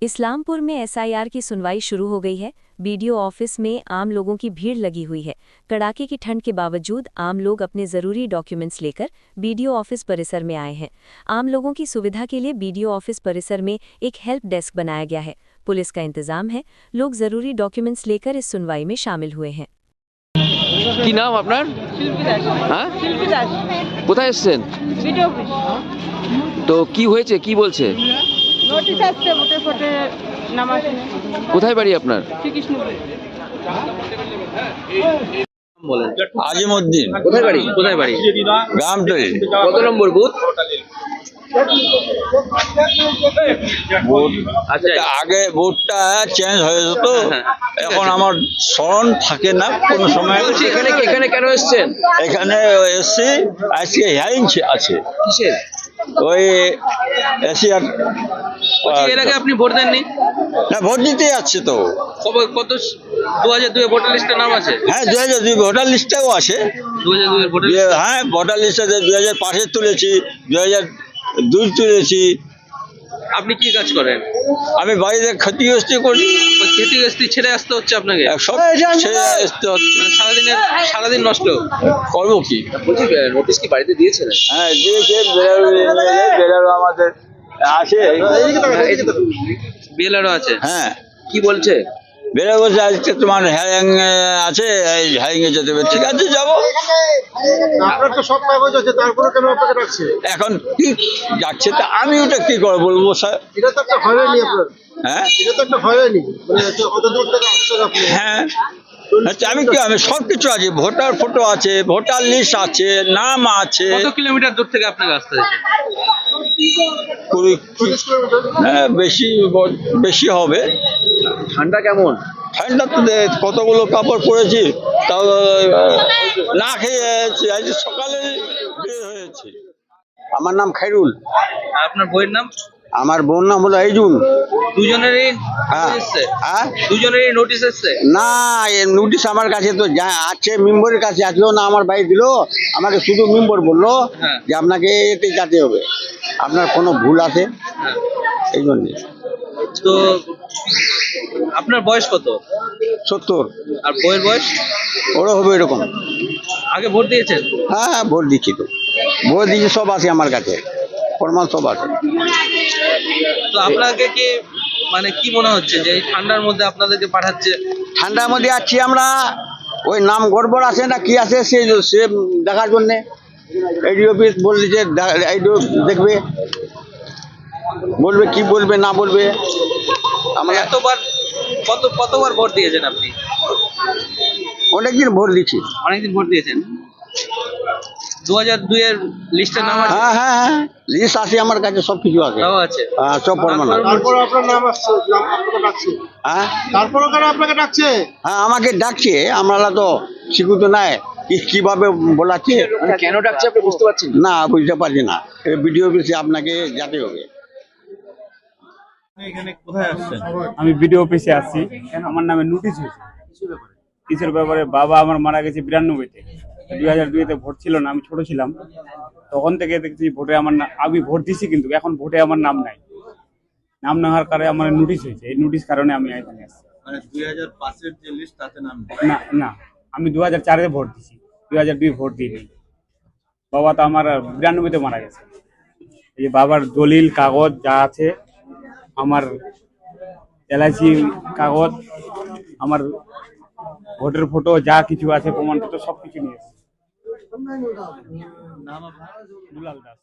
इस्लामपुर में एसआईआर की सुनवाई शुरू हो गई है। बीडीओ ऑफिस में आम लोगों की भीड़ लगी हुई है। कड़ाके की ठंड के बावजूद आम लोग अपने जरूरी डॉक्यूमेंट्स लेकर बीडीओ ऑफिस परिसर में आए हैं। आम लोगों की सुविधा के लिए बीडीओ ऑफिस परिसर में एक हेल्प डेस्क बनाया गया है। पुलिस का इंतजाम है। लोग जरूरी डॉक्यूमेंट्स लेकर इस सुनवाई में शामिल हुए हैं। কি নাম আপনার? শিল্পী দাস। হ্যাঁ, শিল্পী দাস, কোথায় এসেছেন? BDO office. তো কি হয়েছে, কি বলছে? নোটিশ আসছে ভোটে ফোটে নাম আসেনি। কোথায় বাড়ি আপনার? শ্রীকৃষ্ণপুর। বলেন। আজিমউদ্দিন, কোথায় বাড়ি? কোথায় বাড়ি? গ্রামটলি। কত নম্বর বুথ? আচ্ছা, আগে ভোটটা চেঞ্জ হয়েছে তো, হ্যাঁ, ঠিক এখন আছে। আমার স্মরণ থাকে না কোনো সময়। বলছি এখানে কেন এসেছেন? এখানে এসছি, আজকে হিয়ারিং আছে কিসের? ওই এশিয়ার। বলছি, এর আগে আপনি ভোট দেননি? না, ভোট দিতে যাচ্ছে তো। কত 2002 ভোটার লিস্টে নাম আছে? হ্যাঁ, 2002 ভোটার লিস্টেও আছে। 2002 এর ভোটার লিস্ট। হ্যাঁ, ভোটার লিস্টে 2005 তুলেছি, 2002 তুলেছি। আপনি কি কাজ করেন? আমি বাড়িতে ক্ষতিগ্রস্ত করি, ওই ক্ষতিগ্রস্ত ছেড়ে আসতে হচ্ছে আপনাকে? সব ছেড়ে আসতে হচ্ছে। মানে সারাদিন নষ্ট। করবো কি? বলছি, নোটিশ কি বাড়িতে দিয়েছেন? হ্যাঁ, দিয়েছে। বেরালো আমাদের আছে। বিএলআরও আছে? হ্যাঁ, কি বলছে? বেরো বলছে আজকে তোমার হ্যারিং আছে, এই হ্যারিং এ যেতে হবে। ঠিক আছে, যাবো। আপনার তো সব কাগজ আছে, তারপরে কেন আপনাকে ডাকছে? এখন কি যাচ্ছে তা আমি ওটা কি করে বলবো স্যার? এটা তো একটা হয়নি আপনার। হ্যাঁ, এটা তো একটা হয়নি, মানে অত দূর থেকে আসছেন আপনি। হ্যাঁ, আচ্ছা, আমি সব কিছু আছে, ভোটার ফটো আছে, ভোটার লিস্ট আছে, নাম আছে। কত কিলোমিটার দূর থেকে আপনাকে আসতে হয়েছে? কুড়ি- 30 কিলোমিটার। হ্যাঁ, বেশি হবে। ঠান্ডা কেমন? ঠান্ডা তো কতগুলো কাপড় পরেছি, তাও না খেয়ে যাচ্ছি। আজ সকালে বের হয়েছি। আমার নাম খাইরুল। আর আপনার বইয়ের নাম? আমার বোন নাম হলো এইজুন। দুজনেরই হ্যাঁ। নোটিশ এসছে? হ্যাঁ, দুজনেরই নোটিশ এসছে? না, নোটিশ আমার কাছে তো যা আছে, মেম্বরের কাছে আসলো না। আমার ভাই দিল আমাকে, শুধু মেম্বর বললো হ্যাঁ। যে আপনাকে এতে যেতে হবে, আপনার কোনো ভুল আছে, হ্যাঁ। এই জন্যে। তো আপনার বয়স কত? 70। আর বইয়ের বয়স? ওরও হবে এরকম। আগে ভোট দিয়েছেন? হ্যাঁ, ভোট দিচ্ছি তো, ভোট দিচ্ছি, সব আছে আমার কাছে, প্রমাণ সব আছে। তো আপনাকে কি মানে কি মনে হচ্ছে যে এই ঠান্ডার মধ্যে আপনাদেরকে পাঠাচ্ছে? ঠান্ডার মধ্যে আছি আমরা, ওই নাম গড়বড় আছে না কি আছে সে দেখার জন্যে। এইডি অফিস বলছে যে এইডি দেখবে, বলবে কি বলবে না বলবে। আমরা এতবার কতবার ভোট দিয়েছেন আপনি? অনেকদিন ভোট দিচ্ছি। অনেকদিন ভোট দিয়েছেন। 2002 এর লিস্টের নাম আছে? হ্যাঁ, হ্যাঁ, হ্যাঁ, লিস্ট আছে আমার কাছে, সব কিছু আছে। তাও আছে? হ্যাঁ, সব প্রমাণ আছে। তারপরে আপনার নাম আসছে, আপনাকে ডাকছে। হ্যাঁ, তারপরে কেন আপনাকে ডাকছে? হ্যাঁ, আমাকে ডাকছে, আমরা তো শিক্ষিত নাই, কিভাবে বলাচ্ছে। কেন ডাকছে আপনি বুঝতে পারছেন? না, বুঝতে পারছি না। বিডিও অফিসে আপনাকে যেতে হবে। আমি বিডিও অফিসে আসছি, আমার নামে নোটিশ হয়েছে। কিসের ব্যাপারে? বাবা আমার মারা গেছে 92-তে, 2002-তে ভোট ছিল না, আমি ছোট ছিলাম। তখন থেকে দেখছি ভোটে আমার আমি ভোট দিছি, কিন্তু এখন ভোটে আমার নাম নাই। নাম না হওয়ার কারণে আমার নোটিশ হয়েছে। এই নোটিশ কারণে আমি এখানে আসছি। মানে 2005-এর যে লিস্ট তাতে নাম নেই? না, না, আমি 2004-এ ভোট দিছি, 2002 ভোট দিইনি। বাবা তো আমার 92-তে মারা গেছে। এই যে বাবার দলিল কাগজ যা আছে, আমার এলআইসি কাগজ, আমার ভোটের ফটো যা কিছু আছে, প্রমাণপত্র সবকিছু নিয়ে এসেছি। দুলাল দাস।